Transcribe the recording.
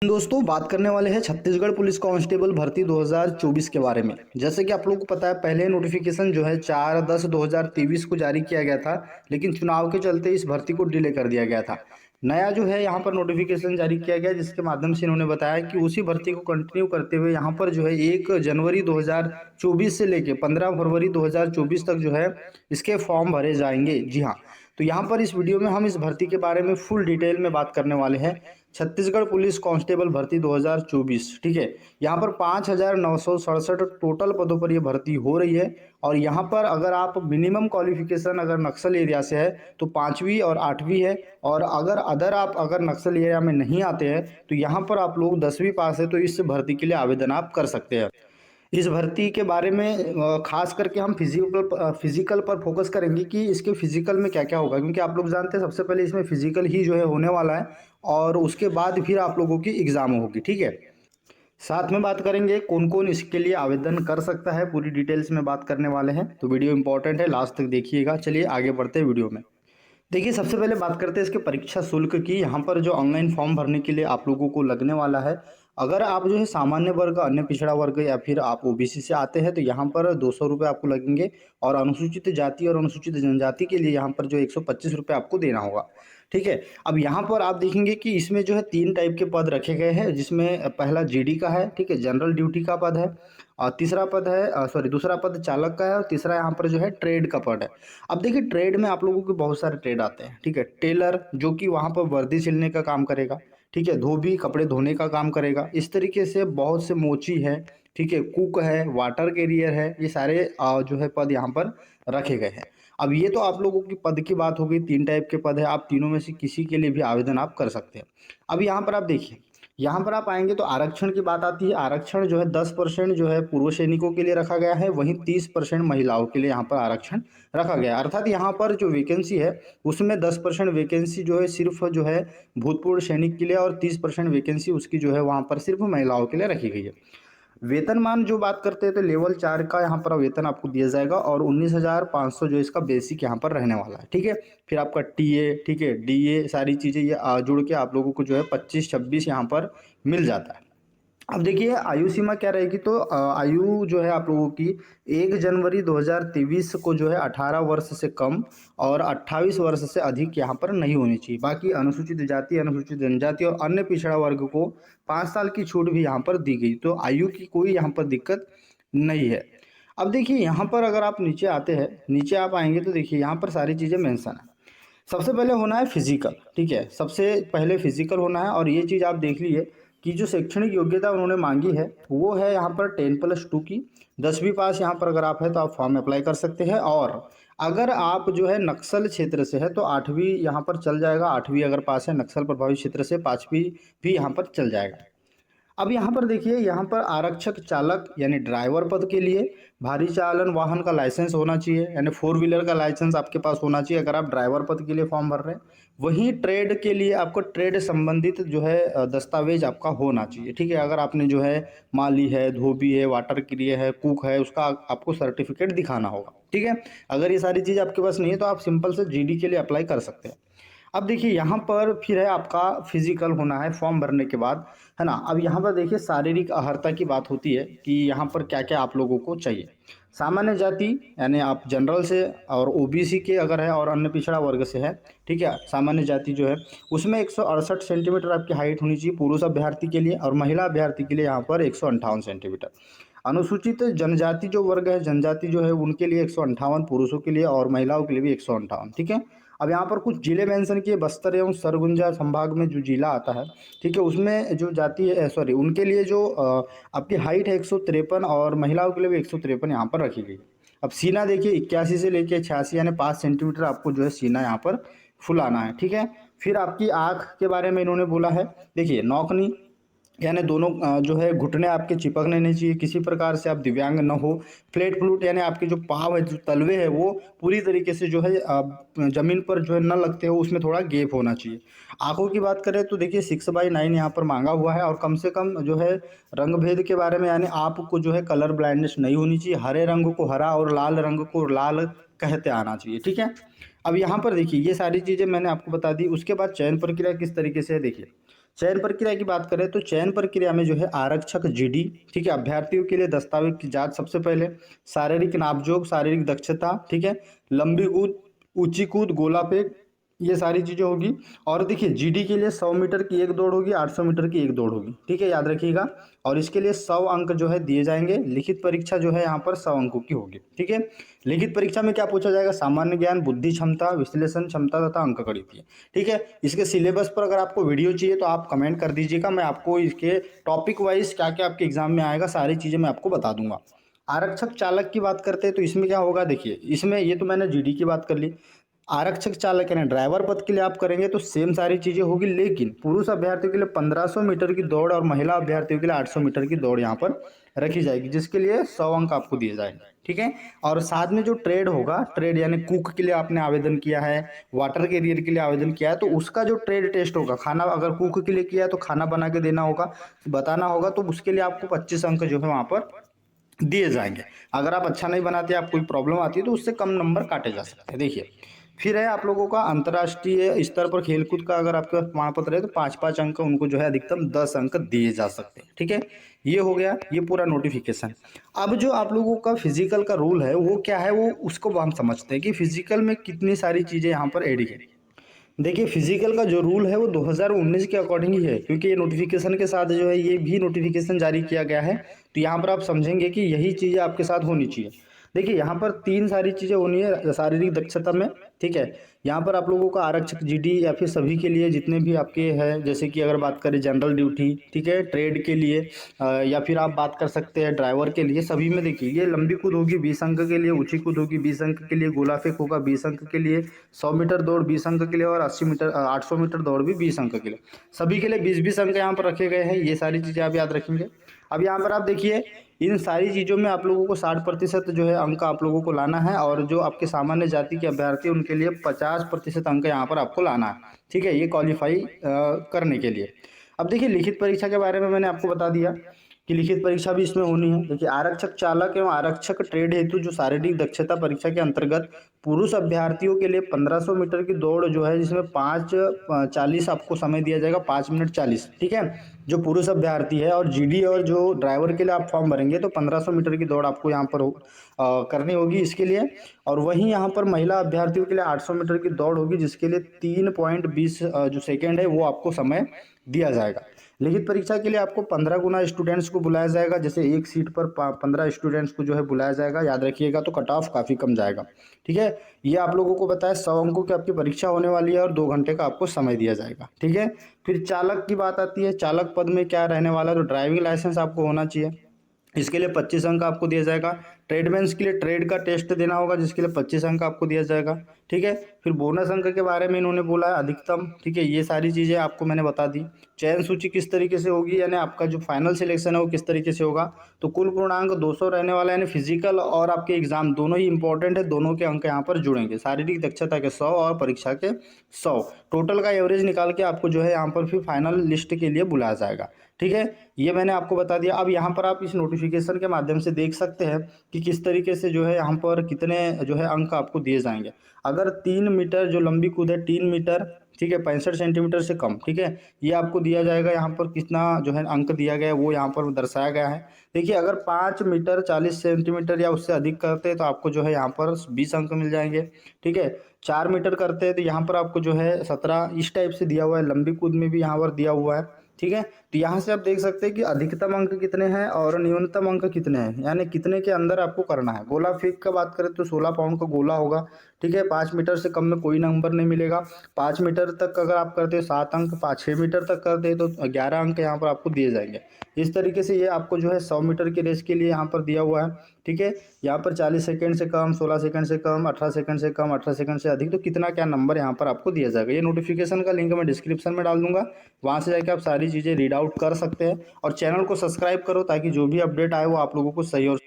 दोस्तों बात करने वाले हैं छत्तीसगढ़ पुलिस कांस्टेबल भर्ती 2024 के बारे में। जैसे कि आप लोगों को पता है, पहले नोटिफिकेशन जो है 4/10/2023 को जारी किया गया था, लेकिन चुनाव के चलते इस भर्ती को डिले कर दिया गया था। नया जो है यहाँ पर नोटिफिकेशन जारी किया गया, जिसके माध्यम से इन्होंने बताया कि उसी भर्ती को कंटिन्यू करते हुए यहाँ पर जो है 1 जनवरी 2024 से लेके 15 फरवरी 2024 तक जो है इसके फॉर्म भरे जाएंगे। जी हाँ, तो यहाँ पर इस वीडियो में हम इस भर्ती के बारे में फुल डिटेल में बात करने वाले हैं। छत्तीसगढ़ पुलिस कांस्टेबल भर्ती 2024, ठीक है। यहाँ पर 5,967 टोटल पदों पर यह भर्ती हो रही है। और यहाँ पर अगर आप मिनिमम क्वालिफिकेशन अगर नक्सल एरिया से है तो 5वीं और 8वीं है। और आप अगर नक्सल एरिया में नहीं आते हैं तो यहाँ पर आप लोग 10वीं पास है, तो इस भर्ती के लिए आवेदन आप कर सकते हैं। इस भर्ती के बारे में खास करके हम फिजिकल पर फोकस करेंगे कि इसके फिजिकल में क्या क्या होगा, क्योंकि आप लोग जानते हैं सबसे पहले इसमें फिजिकल ही जो है होने वाला है और उसके बाद फिर आप लोगों की एग्ज़ाम होगी, ठीक है। साथ में बात करेंगे कौन कौन इसके लिए आवेदन कर सकता है, पूरी डिटेल्स में बात करने वाले हैं। तो वीडियो इंपॉर्टेंट है, लास्ट तक देखिएगा। चलिए आगे बढ़ते हैं वीडियो में। देखिए, सबसे पहले बात करते हैं इसके परीक्षा शुल्क की। यहाँ पर जो ऑनलाइन फॉर्म भरने के लिए आप लोगों को लगने वाला है, अगर आप जो है सामान्य वर्ग, अन्य पिछड़ा वर्ग या फिर आप ओबीसी से आते हैं तो यहाँ पर 200 रुपये आपको लगेंगे। और अनुसूचित जाति और अनुसूचित जनजाति के लिए यहाँ पर जो 125 रुपये आपको देना होगा, ठीक है। अब यहाँ पर आप देखेंगे कि इसमें जो है 3 टाइप के पद रखे गए हैं, जिसमें पहला जीडी का है, ठीक है, जनरल ड्यूटी का पद है। और तीसरा पद है दूसरा पद चालक का है, और तीसरा यहाँ पर जो है ट्रेड का पद है। अब देखिए, ट्रेड में आप लोगों के बहुत सारे ट्रेड आते हैं, ठीक है। टेलर, जो कि वहाँ पर वर्दी सिलने का काम करेगा, ठीक है। धोबी, कपड़े धोने का काम करेगा। इस तरीके से बहुत से मोची है, ठीक है, कुक है, वाटर कैरियर है। ये सारे जो है पद यहाँ पर रखे गए हैं। अब ये तो आप लोगों की पद की बात हो गई, 3 टाइप के पद है, आप तीनों में से किसी के लिए भी आवेदन आप कर सकते हैं। अब यहाँ पर आप देखिए, यहाँ पर आप आएंगे तो आरक्षण की बात आती है। आरक्षण जो है 10% जो है पूर्व सैनिकों के लिए रखा गया है, वहीं 30% महिलाओं के लिए यहाँ पर आरक्षण रखा गया है। अर्थात यहाँ पर जो वैकेंसी है उसमें 10% वैकेंसी जो है सिर्फ जो है भूतपूर्व सैनिक के लिए, और 30% वैकेंसी उसकी जो है वहाँ पर सिर्फ महिलाओं के लिए रखी गई है। वेतनमान जो बात करते हैं तो लेवल 4 का यहाँ पर वेतन आपको दिया जाएगा, और 19,500 जो इसका बेसिक यहाँ पर रहने वाला है, ठीक है। फिर आपका टीए, ठीक है, डीए, सारी चीज़ें ये जुड़ के आप लोगों को जो है 25-26 यहाँ पर मिल जाता है। अब देखिए आयु सीमा क्या रहेगी, तो आयु जो है आप लोगों की 1 जनवरी 2023 को जो है 18 वर्ष से कम और 28 वर्ष से अधिक यहाँ पर नहीं होनी चाहिए। बाकी अनुसूचित जाति, अनुसूचित जनजाति और अन्य पिछड़ा वर्ग को 5 साल की छूट भी यहाँ पर दी गई, तो आयु की कोई यहाँ पर दिक्कत नहीं है। अब देखिए यहाँ पर अगर आप नीचे आते हैं, नीचे आप आएंगे तो देखिए यहाँ पर सारी चीज़ें मेंशन है। सबसे पहले होना है फिजिकल, ठीक है, सबसे पहले फिजिकल होना है। और ये चीज़ आप देख लीजिए कि जो शैक्षणिक योग्यता उन्होंने मांगी है वो है यहाँ पर 10+2 की। 10वीं पास यहाँ पर अगर आप है तो आप फॉर्म अप्लाई कर सकते हैं। और अगर आप जो है नक्सल क्षेत्र से है तो 8वीं यहाँ पर चल जाएगा। 8वीं अगर पास है नक्सल प्रभावित क्षेत्र से, 5वीं भी यहाँ पर चल जाएगा। अब यहाँ पर देखिए, यहाँ पर आरक्षक चालक यानी ड्राइवर पद के लिए भारी चालन वाहन का लाइसेंस होना चाहिए, यानी 4 व्हीलर का लाइसेंस आपके पास होना चाहिए अगर आप ड्राइवर पद के लिए फॉर्म भर रहे हैं। वहीं ट्रेड के लिए आपको ट्रेड संबंधित जो है दस्तावेज आपका होना चाहिए, ठीक है। अगर आपने जो है माली है, धोबी है, वाटर क्रिया है, कुक है, उसका आपको सर्टिफिकेट दिखाना होगा, ठीक है। अगर ये सारी चीज़ आपके पास नहीं है तो आप सिंपल से जीडी के लिए अप्लाई कर सकते हैं। अब देखिए यहाँ पर फिर है आपका फिजिकल होना है फॉर्म भरने के बाद, है ना। अब यहाँ पर देखिए शारीरिक अहर्ता की बात होती है कि यहाँ पर क्या क्या आप लोगों को चाहिए। सामान्य जाति यानी आप जनरल से और ओबीसी के अगर है और अन्य पिछड़ा वर्ग से है, ठीक है। सामान्य जाति जो है उसमें 168 सेंटीमीटर आपकी हाइट होनी चाहिए पुरुष अभ्यर्थी के लिए, और महिला अभ्यर्थी के लिए यहाँ पर 158 सेंटीमीटर। अनुसूचित जनजाति जो वर्ग है, जनजाति जो है उनके लिए 158 पुरुषों के लिए, और महिलाओं के लिए भी 158, ठीक है। अब यहाँ पर कुछ जिले मेंशन किए, बस्तर एवं सरगुजा संभाग में जो जिला आता है, ठीक है, उसमें जो जाति है उनके लिए जो आपकी हाइट है 153, और महिलाओं के लिए भी 153 यहाँ पर रखी गई। अब सीना देखिए 81 से लेके 86 यानी 5 सेंटीमीटर आपको जो है सीना यहाँ पर फुलाना है, ठीक है। फिर आपकी आँख के बारे में इन्होंने बोला है, देखिए नौकनी यानी दोनों जो है घुटने आपके चिपकने नहीं चाहिए, किसी प्रकार से आप दिव्यांग न हो। फ्लैट फ्लूट यानी आपके जो पाँव है, जो तलवे है, वो पूरी तरीके से जो है जमीन पर जो है न लगते हो, उसमें थोड़ा गैप होना चाहिए। आंखों की बात करें तो देखिए 6/9 यहाँ पर मांगा हुआ है, और कम से कम जो है रंग भेद के बारे में यानी आपको जो है कलर ब्लाइंडनेस नहीं होनी चाहिए। हरे रंग को हरा और लाल रंग को लाल कहते आना चाहिए, ठीक है। अब यहाँ पर देखिए ये सारी चीज़ें मैंने आपको बता दी। उसके बाद चयन प्रक्रिया किस तरीके से है देखिए। चयन प्रक्रिया की बात करें तो चयन प्रक्रिया में जो है आरक्षक जीडी, ठीक है, अभ्यर्थियों के लिए दस्तावेज की जांच सबसे पहले, शारीरिक नापजोक, शारीरिक दक्षता, ठीक है, लंबी कूद, ऊंची कूद, गोला फेंक, ये सारी चीजें होगी। और देखिए जीडी के लिए 100 मीटर की एक दौड़ होगी, 800 मीटर की एक दौड़ होगी, ठीक है, याद रखिएगा। और इसके लिए 100 अंक जो है दिए जाएंगे। लिखित परीक्षा जो है यहाँ पर 100 अंकों की होगी, ठीक है। लिखित परीक्षा में क्या पूछा जाएगा? सामान्य ज्ञान, बुद्धि क्षमता, विश्लेषण क्षमता तथा अंक गणित, ठीक है। इसके सिलेबस पर अगर आपको वीडियो चाहिए तो आप कमेंट कर दीजिएगा, मैं आपको इसके टॉपिक वाइज क्या क्या आपके एग्जाम में आएगा सारी चीज़ें मैं आपको बता दूंगा। आरक्षक चालक की बात करते हैं तो इसमें क्या होगा? देखिए इसमें ये तो मैंने जीडी की बात कर ली। आरक्षक चालक यानी ड्राइवर पद के लिए आप करेंगे तो सेम सारी चीजें होगी, लेकिन पुरुष अभ्यर्थियों के लिए 1500 मीटर की दौड़ और महिला अभ्यर्थियों के लिए 800 मीटर की दौड़ यहाँ पर रखी जाएगी, जिसके लिए 100 अंक आपको दिए जाएंगे, ठीक है। और साथ में जो ट्रेड होगा, ट्रेड यानी कुक के लिए आपने आवेदन किया है, वाटर कैरियर के लिए आवेदन किया है, तो उसका जो ट्रेड टेस्ट होगा, खाना अगर कुक के लिए किया है तो खाना बना के देना होगा, बताना होगा, तो उसके लिए आपको 25 अंक जो है वहां पर दिए जाएंगे। अगर आप अच्छा नहीं बनाते, आप कोई प्रॉब्लम आती है तो उससे कम नंबर काटे जा सकते हैं। देखिए फिर है आप लोगों का अंतर्राष्ट्रीय स्तर पर खेलकूद का, अगर आपके पास प्रमाण पत्र है तो 5-5 अंक उनको जो है अधिकतम 10 अंक दिए जा सकते हैं, ठीक है। ये हो गया ये पूरा नोटिफिकेशन। अब जो आप लोगों का फिजिकल का रूल है वो क्या है, वो उसको हम समझते हैं कि फिजिकल में कितनी सारी चीजें यहाँ पर एड है। देखिए फिजिकल का जो रूल है वो 2019 के अकॉर्डिंग ही है, क्योंकि ये नोटिफिकेशन के साथ जो है ये भी नोटिफिकेशन जारी किया गया है, तो यहाँ पर आप समझेंगे कि यही चीज़ें आपके साथ होनी चाहिए। देखिए यहाँ पर तीन सारी चीज़ें होनी है शारीरिक दक्षता में, ठीक है। यहाँ पर आप लोगों का आरक्षक जीडी या फिर सभी के लिए जितने भी आपके हैं, जैसे कि अगर बात करें जनरल ड्यूटी, ठीक है, ट्रेड के लिए या फिर आप बात कर सकते हैं ड्राइवर के लिए, सभी में देखिए ये लंबी कूद होगी 20 अंक के लिए, ऊंची कूद होगी 20 अंक के लिए, गोला फेंक होगा 20 अंक के लिए, 100 मीटर दौड़ 20 अंक के लिए, और 80 मीटर 800 मीटर दौड़ भी 20 अंक के लिए। सभी के लिए 20-20 अंक यहाँ पर रखे गए हैं। ये सारी चीज़ें आप याद रखेंगे। अब यहाँ पर आप देखिए इन सारी चीज़ों में आप लोगों को 60% जो है अंक आप लोगों को लाना है, और जो आपके सामान्य जाति के अभ्यर्थी उनके लिए 50% अंक यहाँ पर आपको लाना है, ठीक है, ये क्वालिफाई करने के लिए। अब देखिए लिखित परीक्षा के बारे में मैंने आपको बता दिया कि लिखित परीक्षा भी इसमें होनी है। देखिए आरक्षक चालक एवं आरक्षक ट्रेड हेतु जो शारीरिक दक्षता परीक्षा के अंतर्गत पुरुष अभ्यर्थियों के लिए 1500 मीटर की दौड़ जो है, जिसमें 5:40 आपको समय दिया जाएगा, 5 मिनट 40, ठीक है, जो पुरुष अभ्यर्थी है। और जीडी और जो ड्राइवर के लिए आप फॉर्म भरेंगे तो 1500 मीटर की दौड़ आपको यहाँ पर करनी होगी इसके लिए। और वहीं यहाँ पर महिला अभ्यर्थियों के लिए 800 मीटर की दौड़ होगी, जिसके लिए 3.20 जो सेकेंड है वो आपको समय दिया जाएगा। लिखित परीक्षा के लिए आपको 15 गुना स्टूडेंट्स को बुलाया जाएगा, जैसे एक सीट पर 15 स्टूडेंट्स को जो है बुलाया जाएगा, याद रखिएगा, तो कट ऑफ काफ़ी कम जाएगा, ठीक है। ये आप लोगों को बताया 100 अंकों की आपकी परीक्षा होने वाली है और 2 घंटे का आपको समय दिया जाएगा, ठीक है। फिर चालक की बात आती है, चालक पद में क्या रहने वाला है, तो ड्राइविंग लाइसेंस आपको होना चाहिए, इसके लिए 25 अंक आपको दिया जाएगा। ट्रेडमैन्स के लिए ट्रेड का टेस्ट देना होगा, जिसके लिए 25 अंक आपको दिया जाएगा, ठीक है। फिर बोनस अंक के बारे में इन्होंने बोला है अधिकतम, ठीक है, ये सारी चीज़ें आपको मैंने बता दी। चयन सूची किस तरीके से होगी, यानी आपका जो फाइनल सिलेक्शन है वो किस तरीके से होगा, तो कुल पूर्णांक 200 रहने वाला है, यानी फिजिकल और आपके एग्जाम दोनों ही इंपॉर्टेंट है, दोनों के अंक यहाँ पर जुड़ेंगे, शारीरिक दक्षता के 100 और परीक्षा के 100, टोटल का एवरेज निकाल के आपको जो है यहाँ पर फिर फाइनल लिस्ट के लिए बुलाया जाएगा, ठीक है। ये मैंने आपको बता दिया। अब यहाँ पर आप इस नोटिफिकेशन के माध्यम से देख सकते हैं कि किस तरीके से जो है यहाँ पर कितने जो है अंक आपको दिए जाएंगे। अगर 3 मीटर जो लंबी कूद है 3 मीटर, ठीक है, 65 सेंटीमीटर से कम, ठीक है, ये आपको दिया जाएगा। यहाँ पर कितना जो है अंक दिया गया है वो यहाँ पर दर्शाया गया है। देखिए अगर 5 मीटर 40 सेंटीमीटर या उससे अधिक करते हैं तो आपको जो है यहाँ पर 20 अंक मिल जाएंगे, ठीक है। 4 मीटर करते हैं तो यहाँ पर आपको जो है 17, इस टाइप से दिया हुआ है। लंबी कूद में भी यहाँ पर दिया हुआ है, ठीक है। तो यहाँ से आप देख सकते हैं कि अधिकतम अंक कितने हैं और न्यूनतम अंक कितने हैं, यानी कितने के अंदर आपको करना है। गोला फेंक का बात करें तो 16 पाउंड का गोला होगा, ठीक है। 5 मीटर से कम में कोई नंबर नहीं मिलेगा। 5 मीटर तक अगर आप करते हो 7 अंक, 6 मीटर तक करते हैं तो 11 अंक यहाँ पर आपको दिए जाएंगे। इस तरीके से ये आपको जो है 100 मीटर की रेस के लिए यहाँ पर दिया हुआ है, ठीक है। यहाँ पर 40 सेकंड से कम, 16 सेकंड से कम, 18 सेकंड से कम, 18 सेकंड से अधिक, तो कितना क्या नंबर यहाँ पर आपको दिया जाएगा। ये नोटिफिकेशन का लिंक मैं डिस्क्रिप्शन में डाल दूंगा, वहाँ से जाकर आप सारी चीज़ें रीड आउट कर सकते हैं। और चैनल को सब्सक्राइब करो ताकि जो भी अपडेट आए वो आप लोगों को सही और